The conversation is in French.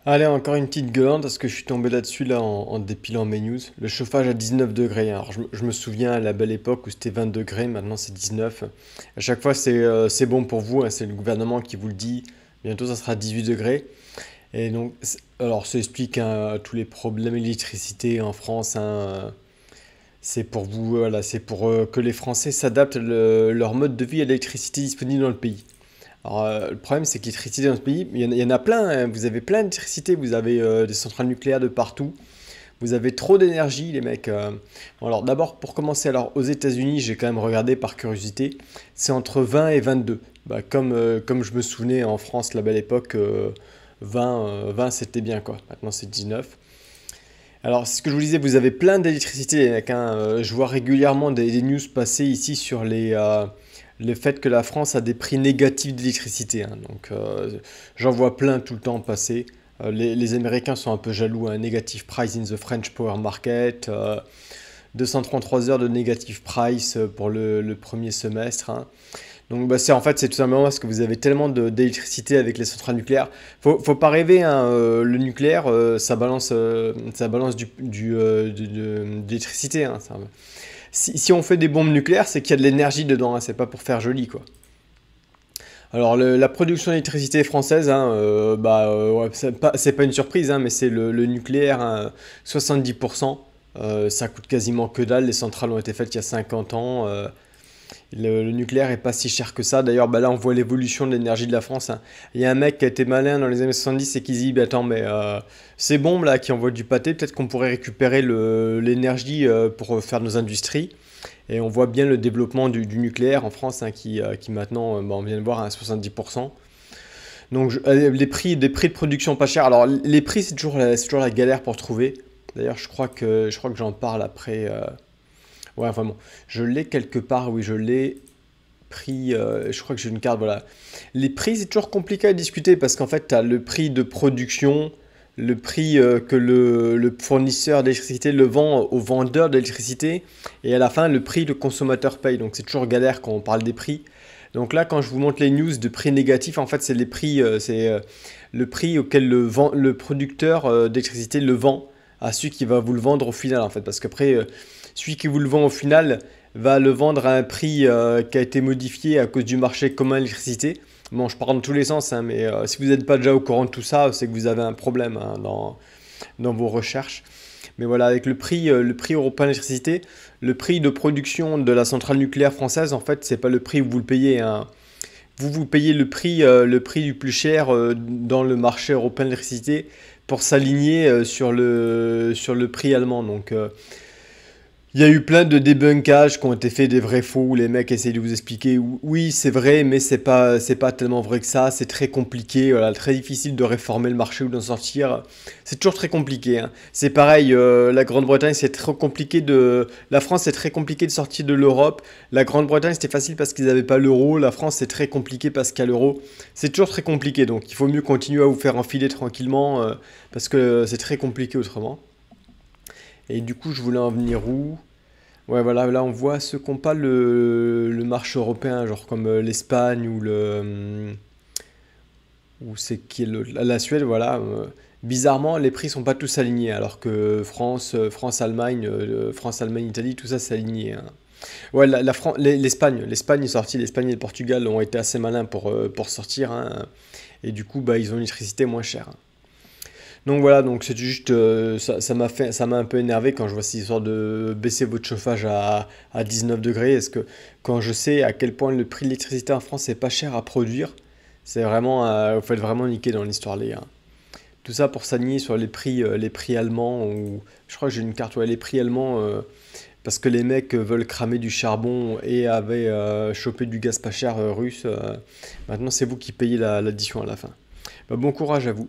Allez, encore une petite gueulante parce que je suis tombé là-dessus là en dépilant mes news. Le chauffage à 19 degrés. Alors je me souviens à la belle époque où c'était 20 degrés, maintenant c'est 19. À chaque fois c'est bon pour vous, hein, c'est le gouvernement qui vous le dit. Bientôt ça sera 18 degrés. Et donc, alors ça explique hein, tous les problèmes d'électricité en France, hein. C'est pour vous, voilà, c'est pour que les Français s'adaptent leur mode de vie à l'électricité disponible dans le pays. Alors, le problème, c'est que l'électricité dans ce pays, il y en a plein, hein. Vous avez plein d'électricité, vous avez des centrales nucléaires de partout. Vous avez trop d'énergie, les mecs. Bon, alors, d'abord, pour commencer, alors, aux États-Unis, j'ai quand même regardé par curiosité, c'est entre 20 et 22. Bah, comme je me souvenais en France, la belle époque, 20 c'était bien, quoi. Maintenant, c'est 19. Alors, c'est ce que je vous disais, vous avez plein d'électricité, les mecs, hein. Je vois régulièrement des news passer ici sur le fait que la France a des prix négatifs d'électricité, hein. Donc, j'en vois plein tout le temps passer. Les Américains sont un peu jaloux, hein. Negative price in the French power market. 233 heures de negative price pour le premier semestre, hein. Donc bah, c'est en fait c'est tout simplement parce que vous avez tellement d'électricité avec les centrales nucléaires. Faut pas rêver, hein, le nucléaire ça balance de l'électricité, hein, si on fait des bombes nucléaires, c'est qu'il y a de l'énergie dedans, hein, c'est pas pour faire joli quoi. Alors la production d'électricité française, hein, ouais, c'est pas une surprise, hein, mais c'est le nucléaire, hein, 70%. Ça coûte quasiment que dalle. Les centrales ont été faites il y a 50 ans. Le nucléaire est pas si cher que ça. D'ailleurs, bah là, on voit l'évolution de l'énergie de la France, hein. Il y a un mec qui a été malin dans les années 70 et qui dit, bah, attends, mais ces bombes là qui envoient du pâté, peut-être qu'on pourrait récupérer l'énergie pour faire nos industries. Et on voit bien le développement du nucléaire en France, hein, qui maintenant, bah, on vient de voir à 70%. Donc des prix de production pas chers. Alors les prix, c'est toujours la galère pour trouver. D'ailleurs, je crois que j'en parle après. Ouais, enfin bon, je l'ai quelque part, oui, je l'ai pris, je crois que j'ai une carte, voilà. Les prix, c'est toujours compliqué à discuter parce qu'en fait, tu as le prix de production, le prix que le fournisseur d'électricité le vend au vendeur d'électricité, et à la fin, le prix que le consommateur paye. Donc c'est toujours galère quand on parle des prix. Donc là, quand je vous montre les news de prix négatifs, en fait, c'est les prix, le prix auquel le producteur d'électricité le vend à celui qui va vous le vendre au final, en fait. Parce qu'après, celui qui vous le vend au final va le vendre à un prix qui a été modifié à cause du marché commun de l'électricité. Bon, je parle dans tous les sens, hein, mais si vous n'êtes pas déjà au courant de tout ça, c'est que vous avez un problème, hein, dans vos recherches. Mais voilà, avec le prix européen de l'électricité, le prix de production de la centrale nucléaire française, en fait, c'est pas le prix où vous le payez, hein. Vous payez le prix du plus cher dans le marché européen de l'électricité pour s'aligner sur le prix allemand. Donc, il y a eu plein de débunkages qui ont été faits des vrais faux où les mecs essayent de vous expliquer oui c'est vrai mais c'est pas tellement vrai que ça, c'est très compliqué, voilà, très difficile de réformer le marché ou d'en sortir. C'est toujours très compliqué, hein. C'est pareil, la Grande-Bretagne c'est trop compliqué la France c'est très compliqué de sortir de l'Europe. La Grande-Bretagne c'était facile parce qu'ils n'avaient pas l'euro, la France c'est très compliqué parce qu'il y a l'euro. C'est toujours très compliqué donc il faut mieux continuer à vous faire enfiler tranquillement parce que c'est très compliqué autrement. Et du coup, je voulais en venir où? Ouais, voilà, là on voit ceux qui n'ont pas le marché européen, genre comme l'Espagne ou c'est qui est la Suède, voilà. Bizarrement, les prix sont pas tous alignés, alors que France, Allemagne, Italie, tout ça c'est aligné, hein. Ouais, l'Espagne est sortie, l'Espagne et le Portugal ont été assez malins pour sortir, hein. Et du coup, bah, ils ont une électricité moins chère, hein. Donc voilà, donc c'est juste, ça m'a un peu énervé quand je vois cette histoire de baisser votre chauffage à 19 degrés. Est-ce que quand je sais à quel point le prix de l'électricité en France c'est pas cher à produire, c'est vraiment, vous faites vraiment niquer dans l'histoire les gars. Tout ça pour s'aligner sur les prix allemands ou je crois que j'ai une carte ouais les prix allemands parce que les mecs veulent cramer du charbon et avaient chopé du gaz pas cher russe. Maintenant c'est vous qui payez l'addition à la fin. Bah, bon courage à vous.